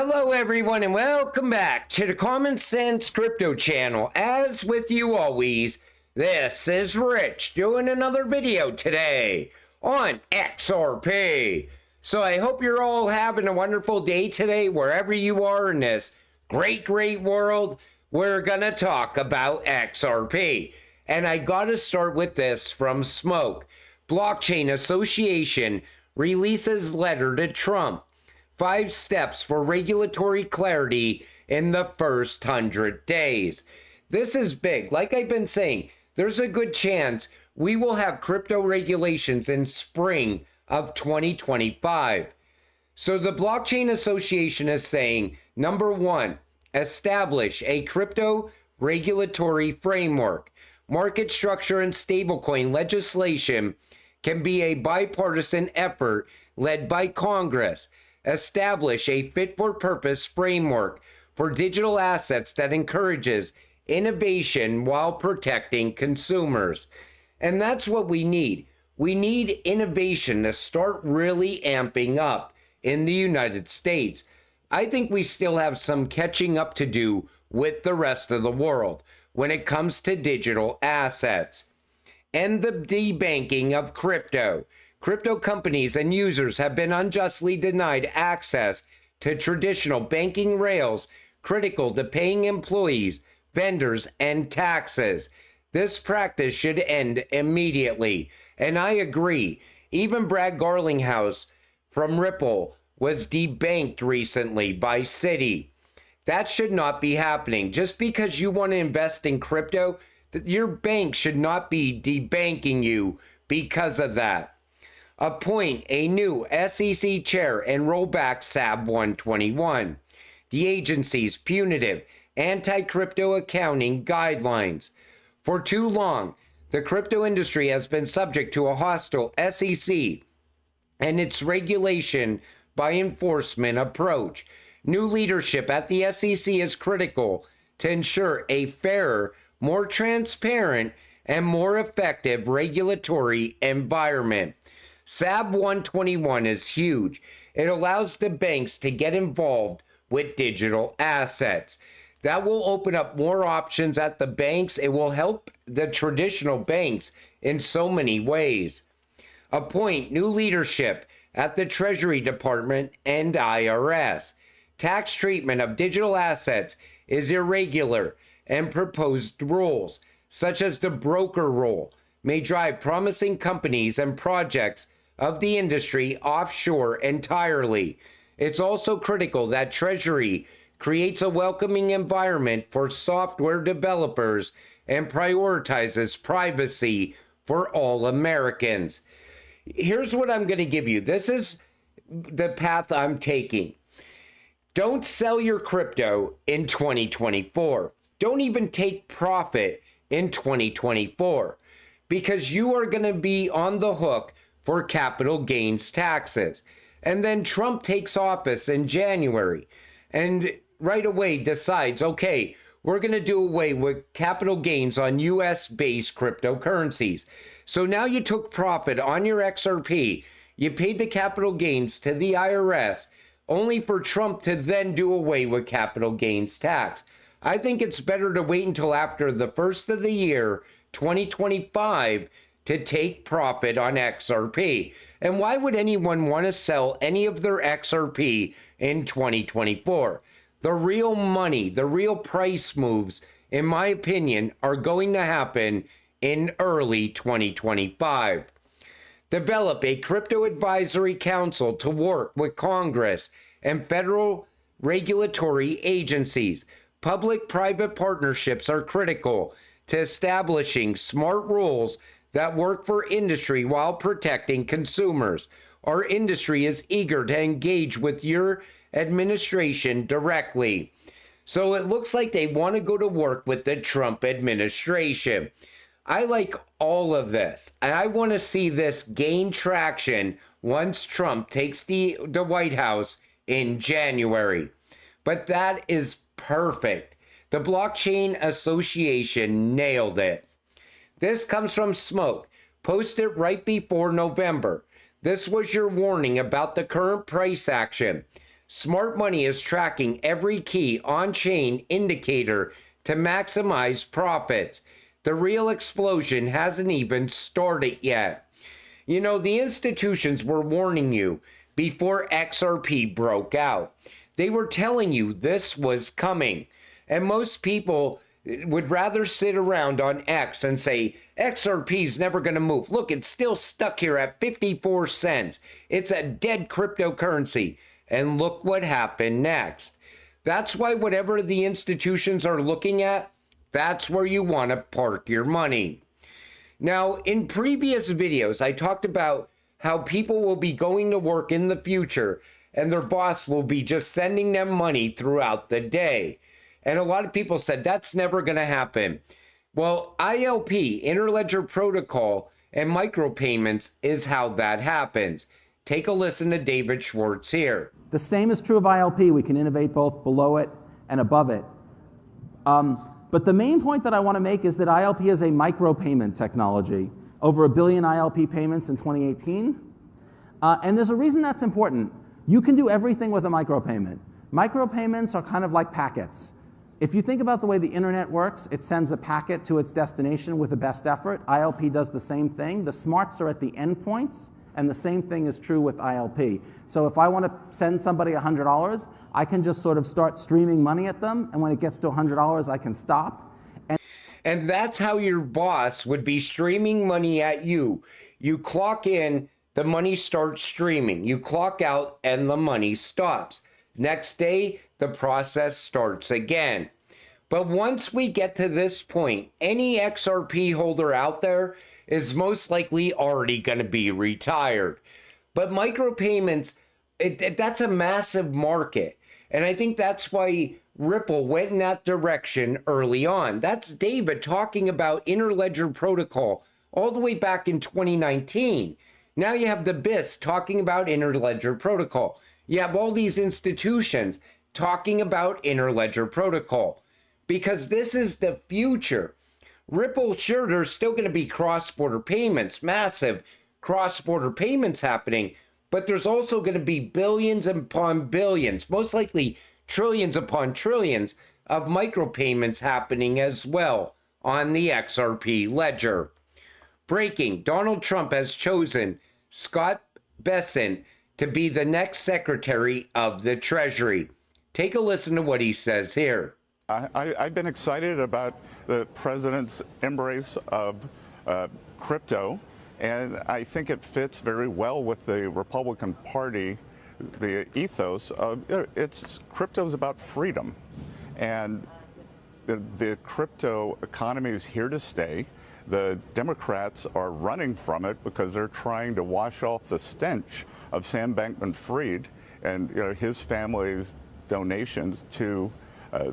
Hello everyone and welcome back to the Common Sense Crypto channel. As with you always, this is Rich doing another video today on XRP. So I hope you're all having a wonderful day today wherever you are in this great world. We're gonna talk about XRP. And I gotta start with this from Smoke. Blockchain Association releases letter to Trump. 5 steps for regulatory clarity in the first 100 days. This is big. Like I've been saying, there's a good chance we will have crypto regulations in spring of 2025. So the Blockchain Association is saying, number 1, establish a crypto regulatory framework. Market structure and stablecoin legislation can be a bipartisan effort led by Congress. Establish a fit-for-purpose framework for digital assets that encourages innovation while protecting consumers. And that's what we need. We need innovation to start really amping up in the United States. I think we still have some catching up to do with the rest of the world when it comes to digital assets. End the debanking of crypto. Crypto companies and users have been unjustly denied access to traditional banking rails critical to paying employees, vendors, and taxes. This practice should end immediately. And I agree. Even Brad Garlinghouse from Ripple was debanked recently by Citi. That should not be happening. Just because you want to invest in crypto, your bank should not be debanking you because of that. Appoint a new SEC chair and roll back SAB 121, the agency's punitive anti-crypto accounting guidelines. For too long, the crypto industry has been subject to a hostile SEC and its regulation by enforcement approach. New leadership at the SEC is critical to ensure a fairer, more transparent, and more effective regulatory environment. SAB 121 is huge. It allows the banks to get involved with digital assets. That will open up more options at the banks. It will help the traditional banks in so many ways. Appoint new leadership at the Treasury Department and IRS. Tax treatment of digital assets is irregular, and proposed rules, such as the broker rule, may drive promising companies and projects of the industry offshore entirely. It's also critical that Treasury creates a welcoming environment for software developers and prioritizes privacy for all Americans. Here's what I'm going to give you. This is the path I'm taking. Don't sell your crypto in 2024. Don't even take profit in 2024 because you are going to be on the hook for capital gains taxes. And then Trump takes office in January and right away decides, okay, we're going to do away with capital gains on US-based cryptocurrencies. So now you took profit on your XRP, you paid the capital gains to the IRS, only for Trump to then do away with capital gains tax. I think it's better to wait until after the first of the year, 2025, to take profit on XRP. And why would anyone want to sell any of their XRP in 2024? The real money, the real price moves, in my opinion, are going to happen in early 2025. Develop a crypto advisory council to work with Congress and federal regulatory agencies. Public-private partnerships are critical to establishing smart rules that work for industry while protecting consumers. Our industry is eager to engage with your administration directly. So it looks like they want to go to work with the Trump administration. I like all of this, and I want to see this gain traction once Trump takes the White House in January. But that is perfect. The Blockchain Association nailed it. This comes from Smoke, posted right before November. This was your warning about the current price action. Smart money is tracking every key on-chain indicator to maximize profits. The real explosion hasn't even started yet. You know, the institutions were warning you before XRP broke out. They were telling you this was coming. And most people would rather sit around on X and say, XRP's never going to move. Look, it's still stuck here at 54 cents. It's a dead cryptocurrency. And look what happened next. That's why whatever the institutions are looking at, that's where you want to park your money. Now, in previous videos, I talked about how people will be going to work in the future and their boss will be just sending them money throughout the day. And a lot of people said that's never going to happen. Well, ILP, Interledger Protocol, and micropayments is how that happens. Take a listen to David Schwartz here. The same is true of ILP. We can innovate both below it and above it. But the main point that I want to make is that ILP is a micropayment technology. Over 1 billion ILP payments in 2018. And there's a reason that's important. You can do everything with a micropayment. Micropayments are kind of like packets. If you think about the way the internet works, it sends a packet to its destination with the best effort. ILP does the same thing. The smarts are at the endpoints, and the same thing is true with ILP. So if I want to send somebody $100, I can just sort of start streaming money at them, and when it gets to $100, I can stop. And that's how your boss would be streaming money at you. You clock in, the money starts streaming. You clock out, and the money stops. Next day, the process starts again. But once we get to this point, any XRP holder out there is most likely already going to be retired. But micropayments, that's a massive market. And I think that's why Ripple went in that direction early on. That's David talking about Interledger Protocol all the way back in 2019. Now you have the BIS talking about Interledger Protocol. You have all these institutions talking about Interledger Protocol because this is the future. Ripple, sure, there's still going to be cross-border payments, massive cross-border payments happening, but there's also going to be billions upon billions, most likely trillions upon trillions of micropayments happening as well on the XRP ledger. Breaking, Donald Trump has chosen Scott Bessent to be the next Secretary of the Treasury. Take a listen to what he says here. I've been excited about the president's embrace of crypto, and I think it fits very well with the Republican Party, the ethos of crypto's about freedom, and the crypto economy is here to stay. The Democrats are running from it because they're trying to wash off the stench of Sam Bankman-Fried and his family's donations to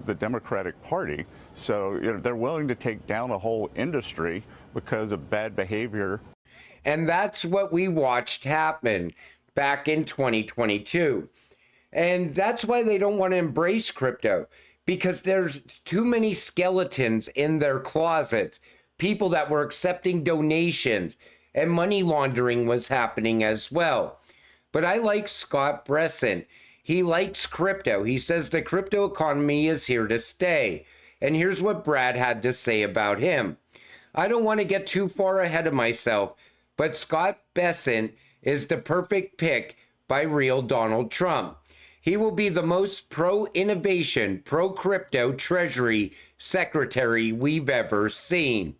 the Democratic Party. So they're willing to take down a whole industry because of bad behavior. And that's what we watched happen back in 2022. And that's why they don't want to embrace crypto, because there's too many skeletons in their closets, people that were accepting donations, and money laundering was happening as well. But I like Scott Bessent. He likes crypto. He says the crypto economy is here to stay. And here's what Brad had to say about him. I don't want to get too far ahead of myself, but Scott Bessent is the perfect pick by real Donald Trump. He will be the most pro-innovation, pro-crypto Treasury Secretary we've ever seen.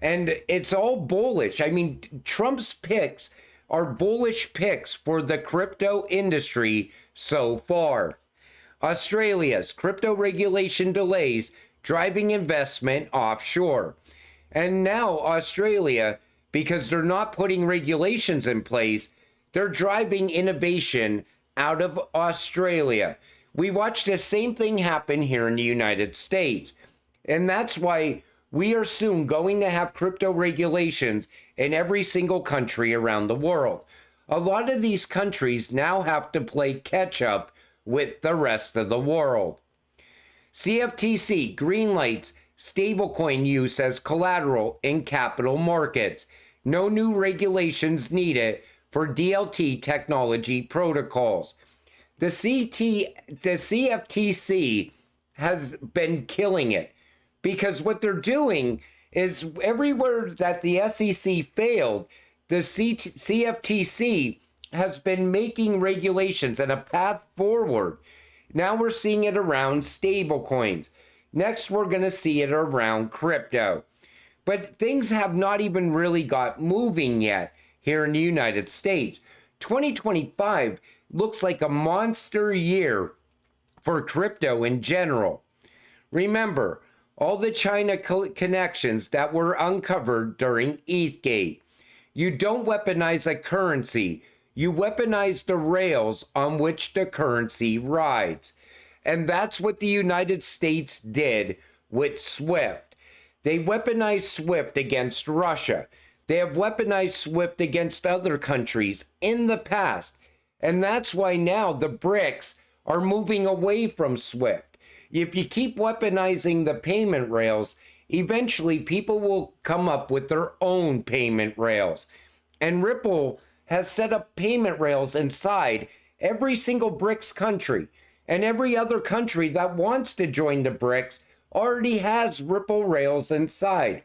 And it's all bullish. I mean, Trump's picks are bullish picks for the crypto industry so far. Australia's crypto regulation delays driving investment offshore. And now Australia, because they're not putting regulations in place, they're driving innovation out of Australia. We watched the same thing happen here in the United States. And that's why we are soon going to have crypto regulations in every single country around the world. A lot of these countries now have to play catch up with the rest of the world. CFTC greenlights stablecoin use as collateral in capital markets. No new regulations needed for DLT technology protocols. the CFTC has been killing it, because what they're doing is everywhere that the SEC failed, the CFTC has been making regulations and a path forward. Now we're seeing it around stablecoins. Next, we're going to see it around crypto. But things have not even really got moving yet here in the United States. 2025 looks like a monster year for crypto in general. Remember, all the China connections that were uncovered during ETHgate. You don't weaponize a currency. You weaponize the rails on which the currency rides. And that's what the United States did with SWIFT. They weaponized SWIFT against Russia. They have weaponized SWIFT against other countries in the past. And that's why now the BRICS are moving away from SWIFT. If you keep weaponizing the payment rails, eventually people will come up with their own payment rails. And Ripple has set up payment rails inside every single BRICS country. And every other country that wants to join the BRICS already has Ripple rails inside.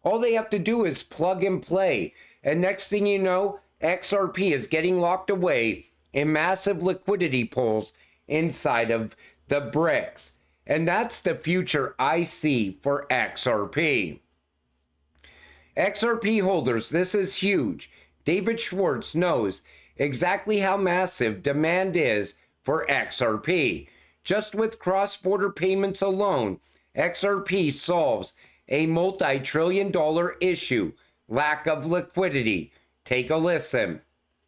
All they have to do is plug and play. And next thing you know, XRP is getting locked away in massive liquidity pools inside of the BRICS. And that's the future I see for XRP. XRP holders, this is huge. David Schwartz knows exactly how massive demand is for XRP. Just with cross-border payments alone, XRP solves a multi-trillion-dollar issue, lack of liquidity. Take a listen.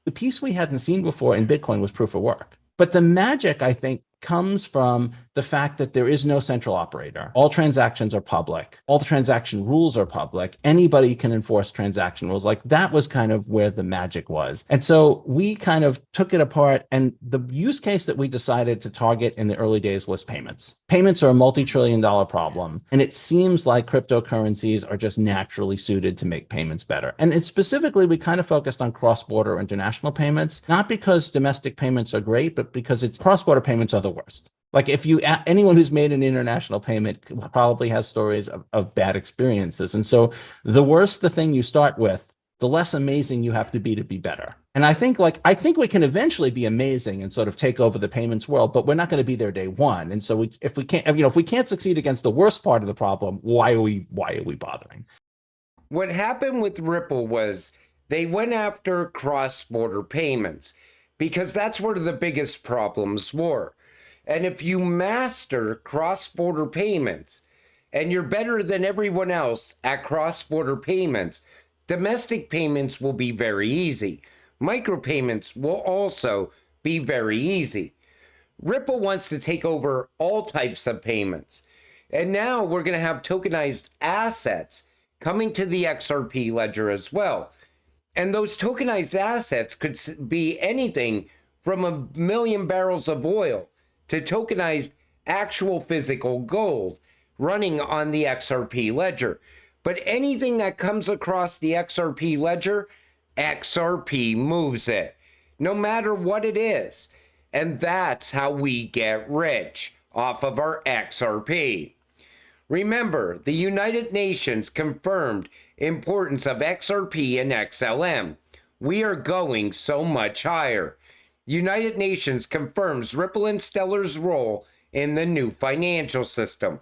The piece we hadn't seen before in Bitcoin was proof of work. But the magic, I think, comes from the fact that there is no central operator. All transactions are public. All the transaction rules are public. Anybody can enforce transaction rules. Like that was kind of where the magic was. And so we kind of took it apart. And the use case that we decided to target in the early days was payments. Payments are a multi-trillion-dollar problem. And it seems like cryptocurrencies are just naturally suited to make payments better. And it's specifically, we kind of focused on cross-border international payments, not because domestic payments are great, but because it's cross-border payments are the worst. Like if you, anyone who's made an international payment probably has stories of bad experiences. And so the worse the thing you start with, the less amazing you have to be better. And I think we can eventually be amazing and sort of take over the payments world, but we're not going to be there day one. And so if we can't succeed against the worst part of the problem, why are we bothering? What happened with Ripple was they went after cross-border payments because that's where the biggest problems were. And if you master cross-border payments and you're better than everyone else at cross-border payments, domestic payments will be very easy. Micropayments will also be very easy. Ripple wants to take over all types of payments. And now we're going to have tokenized assets coming to the XRP ledger as well. And those tokenized assets could be anything from 1 million barrels of oil to tokenized actual physical gold running on the XRP ledger. But anything that comes across the XRP ledger, XRP moves it, no matter what it is. And that's how we get rich off of our XRP. Remember, the United Nations confirmed importance of XRP and XLM. We are going so much higher. United Nations confirms Ripple and Stellar's role in the new financial system.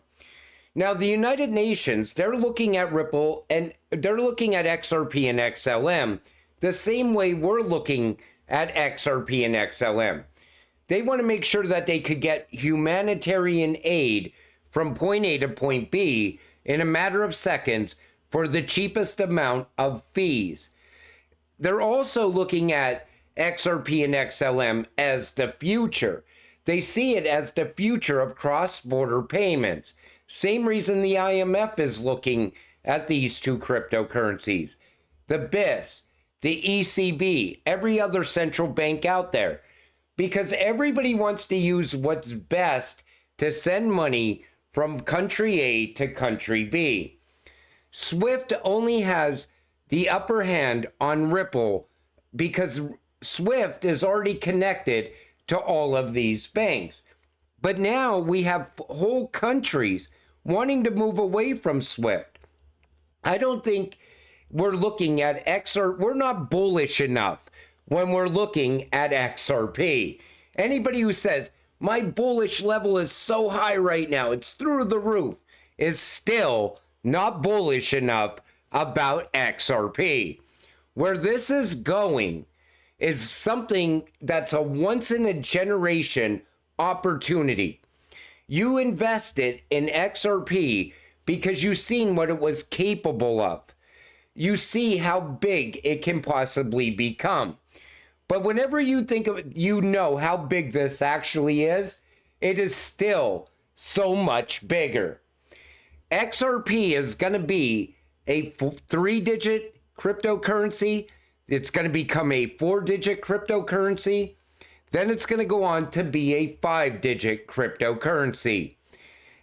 Now, the United Nations, they're looking at Ripple and they're looking at XRP and XLM the same way we're looking at XRP and XLM. They want to make sure that they could get humanitarian aid from point A to point B in a matter of seconds for the cheapest amount of fees. They're also looking at XRP and XLM as the future. They see it as the future of cross-border payments. Same reason the IMF is looking at these two cryptocurrencies. The BIS, the ECB, every other central bank out there. Because everybody wants to use what's best to send money from country A to country B. SWIFT only has the upper hand on Ripple because SWIFT is already connected to all of these banks. But now we have whole countries wanting to move away from SWIFT. I don't think we're looking at XRP. We're not bullish enough when we're looking at XRP. Anybody who says, my bullish level is so high right now, it's through the roof, is still not bullish enough about XRP. Where this is going is something that's a once in a generation opportunity. You invested in XRP because you've seen what it was capable of. You see how big it can possibly become. But whenever you think of it, you know how big this actually is. It is still so much bigger. XRP is going to be a 3-digit cryptocurrency. It's going to become a 4-digit cryptocurrency. Then it's going to go on to be a 5-digit cryptocurrency.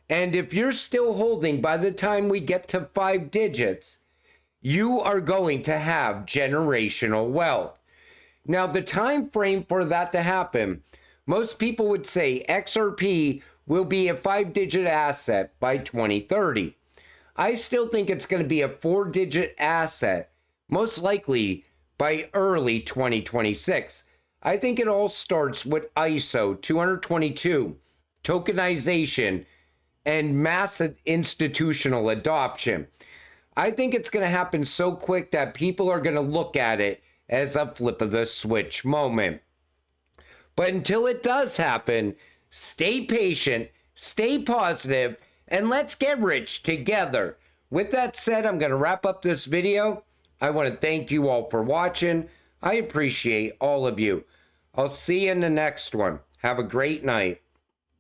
And if you're still holding by the time we get to 5 digits, you are going to have generational wealth. Now, the time frame for that to happen, most people would say XRP will be a 5-digit asset by 2030. I still think it's going to be a 4-digit asset, most likely by early 2026. I think it all starts with ISO 222, tokenization, and massive institutional adoption. I think it's going to happen so quick that people are going to look at it as a flip of the switch moment. But until it does happen, stay patient, stay positive, and let's get rich together. With that said, I'm going to wrap up this video. I want to thank you all for watching. I appreciate all of you. I'll see you in the next one. Have a great night.